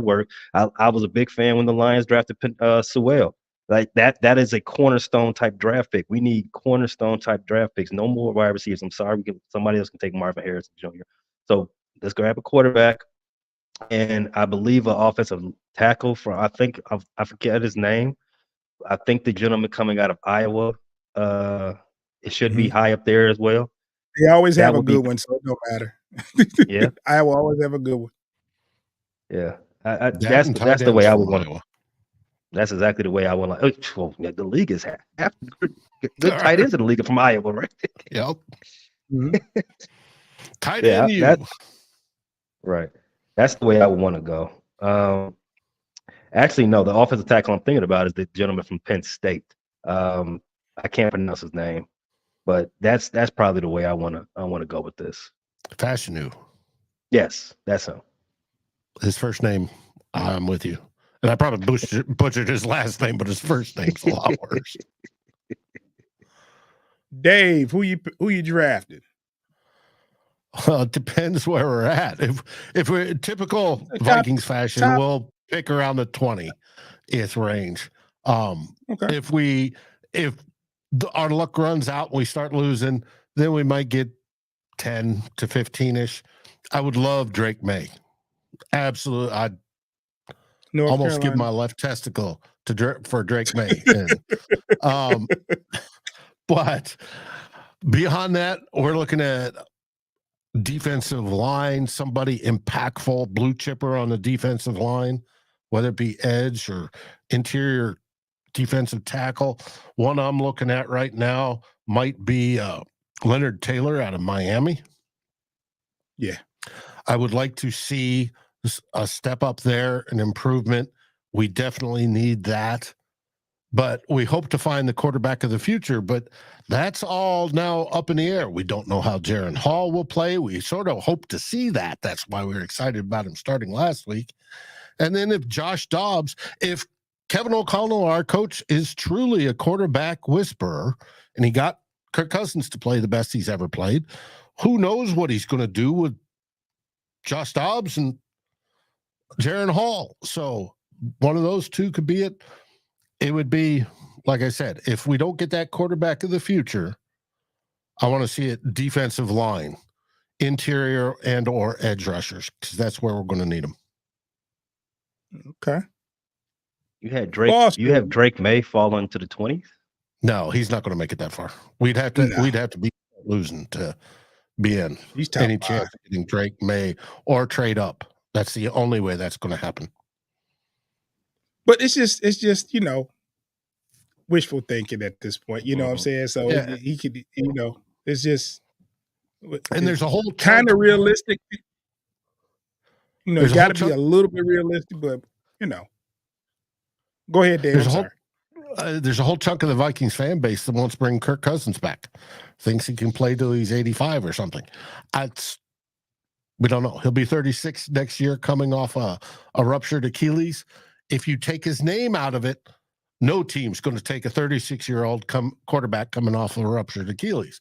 work. I was a big fan when the Lions drafted Sewell. Like that is a cornerstone type draft pick. We need cornerstone type draft picks. No more wide receivers. I'm sorry, somebody else can take Marvin Harrison Jr. So let's grab a quarterback, and I believe an offensive tackle I forget his name. I think the gentleman coming out of Iowa. It should be high up there as well. They always have a good one, so it don't matter. Yeah, Iowa always have a good one. Yeah, that's the way I would want to. That's exactly the way I want. The league is half good tight ends in the league from Iowa, right? Yep. Mm-hmm. Tight end, right. That's the way I would want to go. Actually, no. The offensive tackle I'm thinking about is the gentleman from Penn State. I can't pronounce his name, but that's probably the way I want to go with this. Fashanu. Yes, that's him. His first name, I'm with you. And I probably butchered his last name, but his first name's a lot worse. Dave, who you drafted? Well, it depends where we're at. If we're typical Vikings fashion, we'll pick around the 20th range. Okay. If our luck runs out and we start losing, then we might get 10 to 15-ish. I would love Drake May. Absolutely. I'd almost give my left testicle for Drake May. And, but beyond that, we're looking at defensive line, somebody impactful, blue chipper on the defensive line, whether it be edge or interior defensive tackle. One I'm looking at right now might be Leonard Taylor out of Miami. Yeah. I would like to see a step up there, an improvement. We definitely need that. But we hope to find the quarterback of the future, but that's all now up in the air. We don't know how Jaron Hall will play. We sort of hope to see that. That's why we were excited about him starting last week. And then if Josh Dobbs, if Kevin O'Connell, our coach, is truly a quarterback whisperer, and he got Kirk Cousins to play the best he's ever played, who knows what he's going to do with Josh Dobbs and Jaron Hall. So one of those two could be it. It would be, like I said, if we don't get that quarterback of the future, I want to see it defensive line, interior and or edge rushers, because that's where we're going to need them. Okay. You had Drake. You have Drake May fall into the 20s. No, he's not going to make it that far. We'd have to be losing to be in any chance of getting Drake May or trade up. That's the only way that's going to happen. But it's just, wishful thinking at this point. You know what I'm saying? So he could, it's just, and there's a whole kind of realistic. Got to be a little bit realistic, but go ahead, Dave. There's a whole chunk of the Vikings fan base that wants to bring Kirk Cousins back. Thinks he can play till he's 85 or something. We don't know. He'll be 36 next year, coming off a ruptured Achilles. If you take his name out of it, no team's going to take a 36-year-old quarterback coming off of a ruptured Achilles.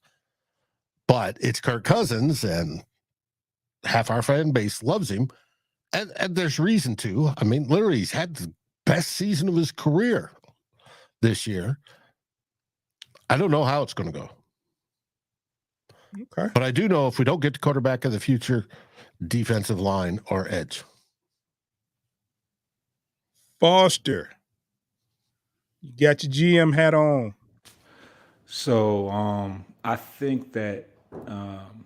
But it's Kirk Cousins, and half our fan base loves him. And there's reason to. I mean, literally, he's had the best season of his career this year. I don't know how it's going to go. Okay. But I do know if we don't get the quarterback of the future, defensive line or edge. Foster, you got your GM hat on. So I think that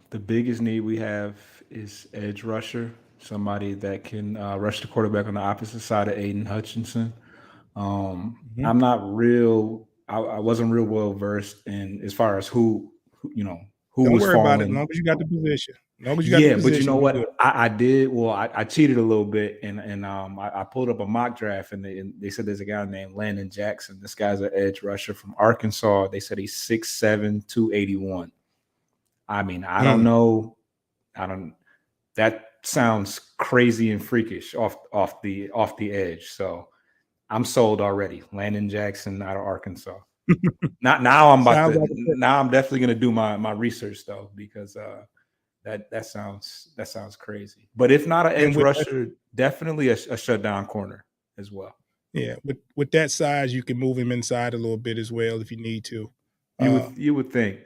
the biggest need we have is edge rusher, somebody that can rush the quarterback on the opposite side of Aiden Hutchinson. I'm not I wasn't real well versed in as far as who Don't was worry falling. about it. As long as you got the position. As long as you got the position. But you know what? I did. Well, I cheated a little bit, and I pulled up a mock draft, and they said there's a guy named Landon Jackson. This guy's an edge rusher from Arkansas. They said he's 6'7", 281. I mean, I don't know. That sounds crazy and freakish off the edge. So I'm sold already. Landon Jackson out of Arkansas. Now I'm definitely gonna do my research though, because that sounds crazy. But if not an edge rusher, definitely a shutdown corner as well. Yeah, with that size, you can move him inside a little bit as well if you need to. You would think,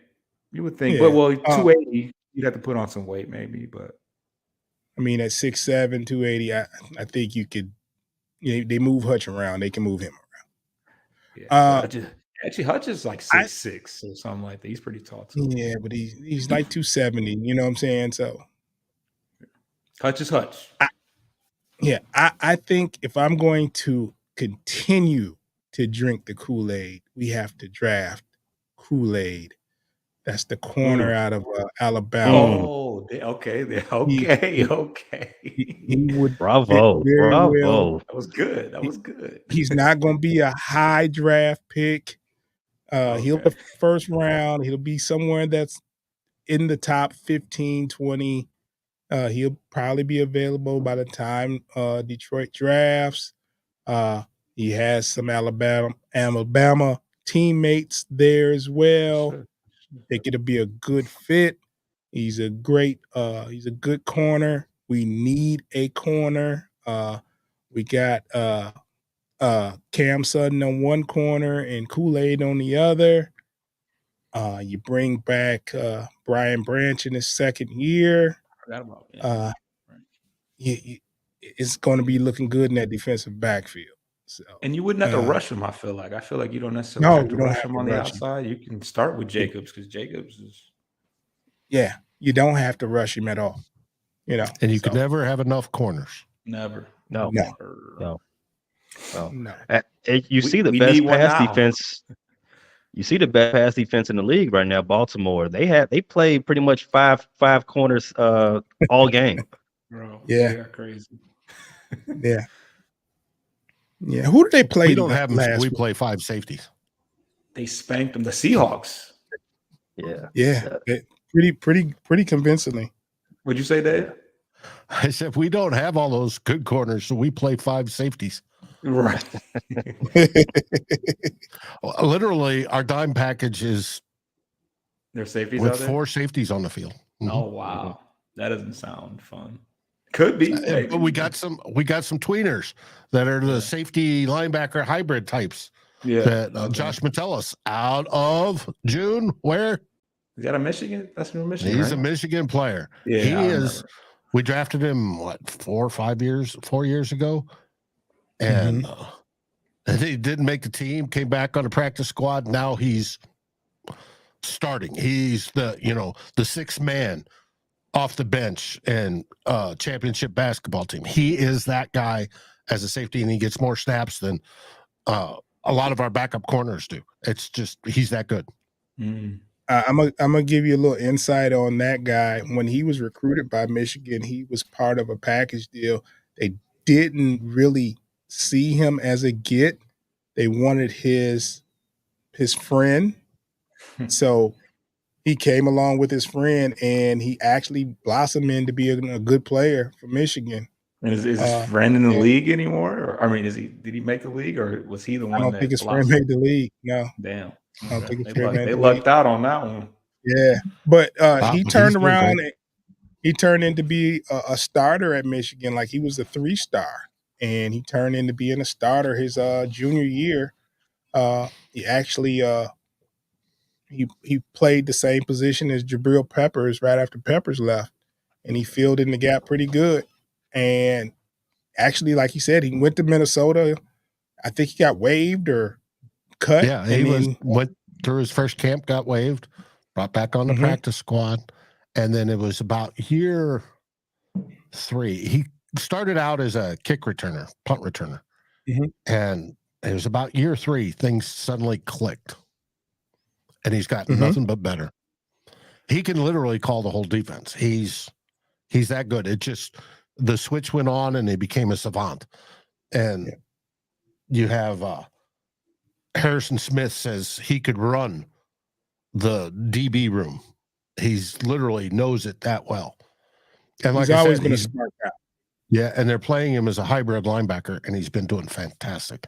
yeah. but 280, you'd have to put on some weight maybe. But I mean, at 6'7", 280, I think you could. They move Hutch around. They can move him around. Yeah, actually, Hutch is like 6'6" or something like that. He's pretty tall too. Yeah, but he's like 270. You know what I'm saying? So Hutch is Hutch. I think if I'm going to continue to drink the Kool-Aid, we have to draft Kool-Aid. That's the corner out of Alabama. Oh, okay. He would. Bravo. That was good. He's not going to be a high draft pick. He'll be first round. He'll be somewhere that's in the top 15, 20. He'll probably be available by the time Detroit drafts. He has some Alabama teammates there as well. Sure. I think it'll be a good fit. He's a good corner. We need a corner. We got Cam Sutton on one corner and Kool-Aid on the other. You bring back Brian Branch in his second year. Forgot about it. Uh, Right. it's going to be looking good in that defensive backfield. So, And you wouldn't have to rush him. I feel like you don't necessarily No, have you to don't rush have him to on the rush him. outside. You can start with Jacobs because Jacobs is yeah, you don't have to rush him at all. And you can never have enough corners. never. No, No. no. No. You see the we best need one pass now. defense. You see the best pass defense in the league right now. Baltimore. They play pretty much five corners all game. Bro, Yeah. they are crazy. Yeah. Yeah. Who did they play We don't have them, so last we week? play 5 safeties. They spanked them. The Seahawks. Yeah. Yeah. Pretty convincingly. What'd you say, Dave? I said we don't have all those good corners, so we play 5 safeties. Right. Literally, our dime package is Their safeties with out there? 4 safeties on the field. Oh wow. That doesn't sound fun. Could be. Maybe. But we got some tweeners that are the safety linebacker hybrid types. Yeah. That Josh Metellus out of June. Where? Is that a Michigan? That's from Michigan. He's a right? Michigan player. Yeah, He I is. remember. We drafted him 4 years ago, and he didn't make the team. Came back on the practice squad. Now he's starting. He's the 6th man off the bench and championship basketball team. He is that guy as a safety, and he gets more snaps than a lot of our backup corners do. It's just he's that good. Mm. I'm gonna give you a little insight on that guy. When he was recruited by Michigan, he was part of a package deal. They didn't really see him as a get. They wanted his friend, so he came along with his friend, and he actually blossomed into being a good player for Michigan. And is his friend in the league anymore? Or, I mean, did he make the league, or was he the one? I don't think his friend made the league. No, Damn. I don't think his friend made They the league. lucked out on that one. Yeah, but he He's turned doing around. great. He turned into be a starter at Michigan. Like, he was a 3-star, and he turned into being a starter his junior year. He actually he played the same position as Jabril Peppers right after Peppers left, and he filled in the gap pretty good. And actually, like he said, he went to Minnesota. I think he got waived or cut. Yeah, he went through his first camp, got waived, brought back on the practice squad, and then it was about year 3. He started out as a kick returner, punt returner, and it was about year 3 things suddenly clicked, and he's gotten nothing but better. He can literally call the whole defense. He's that good. It just the switch went on, and he became a savant. And you have Harrison Smith says he could run the DB room. He's literally knows it that well. And like he's I always said, been a smart guy. Yeah, and they're playing him as a hybrid linebacker, and he's been doing fantastic.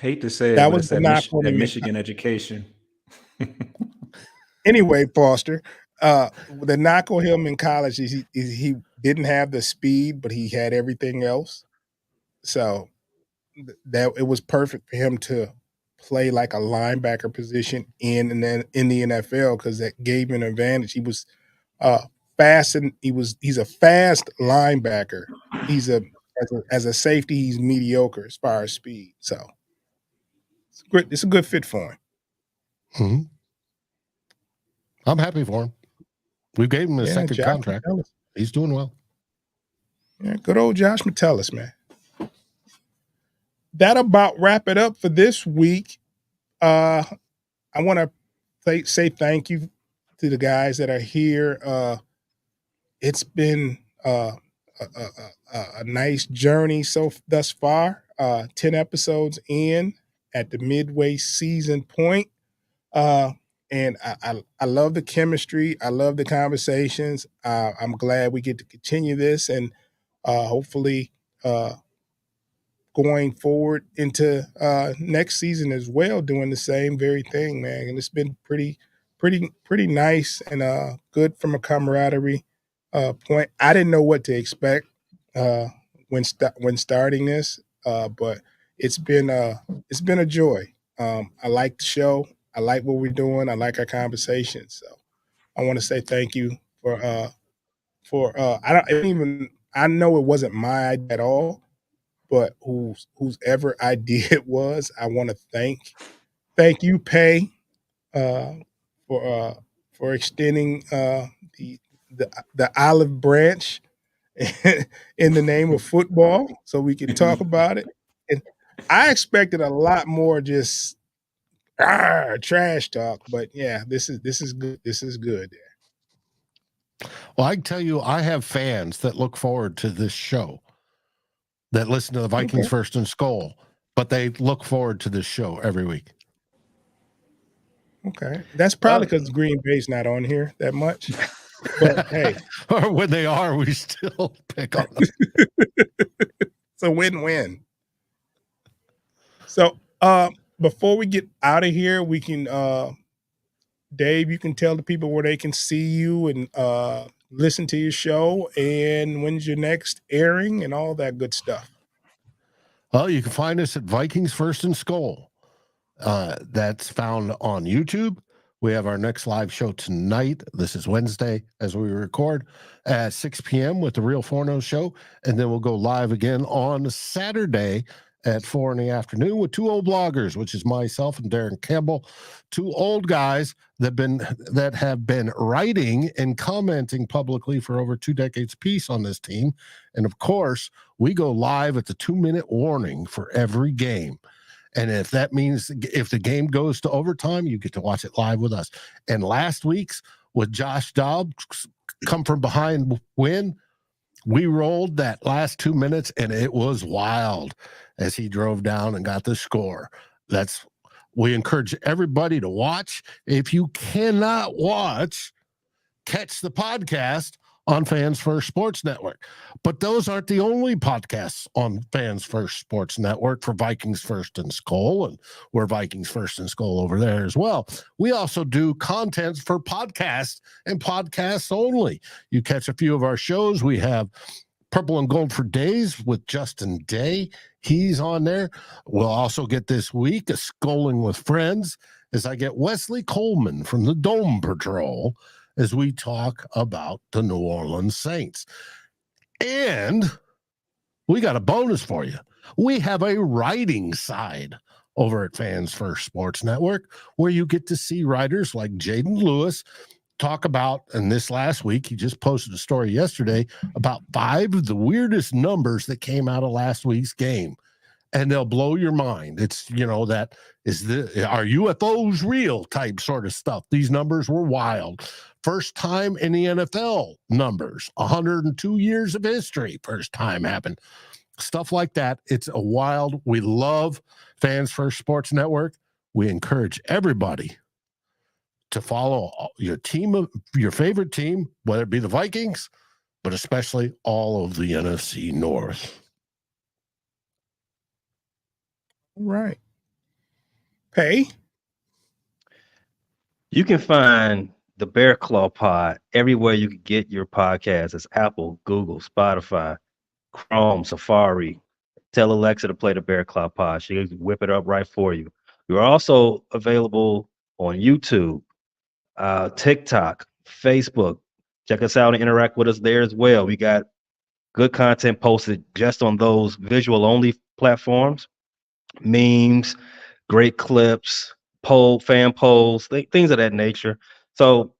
Hate to say That it, but was it's the that knock on him. Michigan education. Anyway, Foster, the knock on him in college is he didn't have the speed, but he had everything else. So that it was perfect for him to play like a linebacker position in the NFL, because that gave him an advantage. He was fast, and he's a fast linebacker. As a safety, he's mediocre as far as speed. So it's a good fit for him. Mm-hmm. I'm happy for him. We gave him a second Josh contract. Metellus. He's doing well. Yeah, good old Josh Metellus, man. That about wrap it up for this week. I want to say thank you to the guys that are here. It's been a nice journey thus far. 10 episodes in at the midway season point. And I love the chemistry. I love the conversations. I'm glad we get to continue this, and hopefully going forward into next season as well, doing the same very thing, man. And it's been pretty nice and good from a camaraderie point. I didn't know what to expect when starting this, but it's been a joy. I like the show. I like what we're doing. I like our conversations. So I want to say thank you for I know it wasn't my idea at all, but whose ever idea it was, I want to thank you, Pay, uh, for uh, for extending the olive branch in the name of football, so we can talk about it. And I expected a lot more just trash talk, but yeah, this is good. This is good. Well, I can tell you, I have fans that look forward to this show that listen to the Vikings Okay. First and Skull, but they look forward to this show every week. Okay, that's probably because Green Bay's not on here that much. But hey, or when they are, we still pick on them. it's a win-win. So, before we get out of here, we can, Dave, you can tell the people where they can see you and listen to your show, and when's your next airing and all that good stuff. Well, you can find us at Vikings First and Skull. That's found on YouTube. We have our next live show tonight. This is Wednesday as we record at 6 p.m. with the Real Forno show. And then we'll go live again on Saturday at 4 in the afternoon with two old bloggers, which is myself and Darren Campbell, two old guys that have been writing and commenting publicly for over 2 decades apiece on this team. And of course, we go live at the 2-minute warning for every game. And if that means if the game goes to overtime, you get to watch it live with us. And last week's with Josh Dobbs come from behind win, we rolled that last 2 minutes, and it was wild as he drove down and got the score. We encourage everybody to watch. If you cannot watch, catch the podcast on Fans First Sports Network. But those aren't the only podcasts on Fans First Sports Network for Vikings First and Skull, and we're Vikings First and Skull over there as well. We also do content for podcasts and podcasts only. You catch a few of our shows. We have Purple and Gold for Days with Justin Day. He's on there. We'll also get this week a Skulling with Friends as I get Wesley Coleman from the Dome Patrol as we talk about the New Orleans Saints. And we got a bonus for you. We have a writing side over at Fans First Sports Network where you get to see writers like Jaden Lewis talk about, and this last week, he just posted a story yesterday about 5 of the weirdest numbers that came out of last week's game. And they'll blow your mind. It's, that are UFOs real type sort of stuff. These numbers were wild. First time in the NFL numbers, 102 years of history, first time happened. Stuff like that. It's a wild. We love Fans First Sports Network. We encourage everybody to follow your team, your favorite team, whether it be the Vikings, but especially all of the NFC North. All right. Pay. You can find the Bear Claw Pod everywhere you can get your podcast. It's Apple, Google, Spotify, Chrome, Safari. Tell Alexa to play the Bear Claw Pod. She'll whip it up right for you. We're also available on YouTube, TikTok, Facebook. Check us out and interact with us there as well. We got good content posted just on those visual-only platforms, memes, great clips, fan polls, things of that nature. So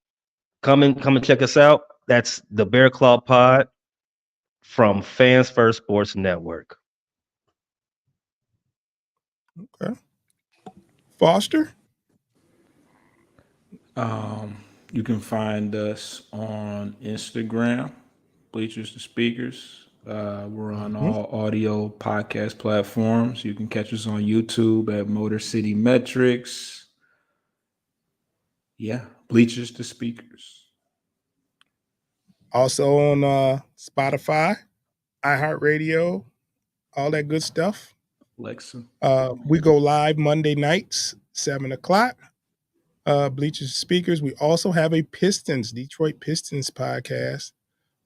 come and check us out. That's the Bear Claw Pod from Fans First Sports Network. Okay. Foster. You can find us on Instagram, Bleachers to Speakers. We're on all audio podcast platforms. You can catch us on YouTube at Motor City Metrics. Yeah, Bleachers to Speakers. Also on Spotify, iHeartRadio, all that good stuff. Alexa. We go live Monday nights, 7:00. Bleachers Speakers. We also have a Detroit Pistons podcast.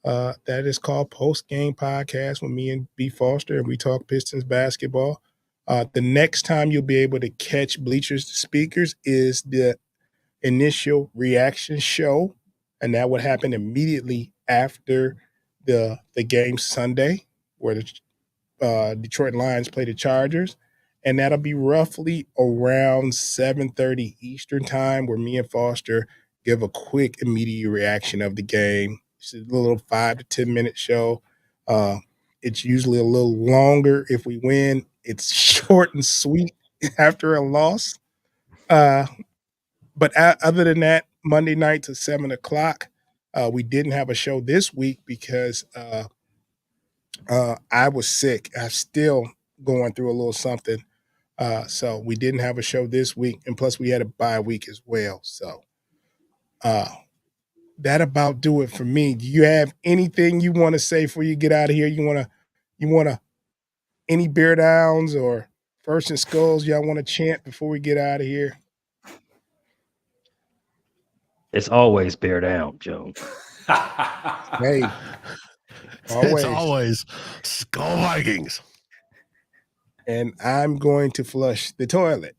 That is called Post Game Podcast with me and B Foster, and we talk Pistons basketball. The next time you'll be able to catch Bleachers Speakers is the initial reaction show, and that would happen immediately after the game Sunday, where the Detroit Lions play the Chargers, and that'll be roughly around 7:30 Eastern time, where me and Foster give a quick, immediate reaction of the game. It's a little 5 to 10 minute show. It's usually a little longer if we win. It's short and sweet after a loss. But other than that, Monday nights at 7:00. We didn't have a show this week because I was sick. I'm still going through a little something. So we didn't have a show this week. And plus we had a bye week as well. So that about do it for me. Do you have anything you want to say before you get out of here? You wanna any bear downs or first and skulls y'all want to chant before we get out of here? It's always bear down, Joe. Hey, It's always Skull Vikings. And I'm going to flush the toilet.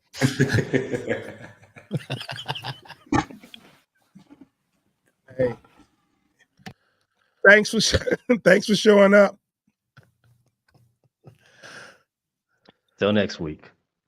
Hey, thanks for showing up. Till next week.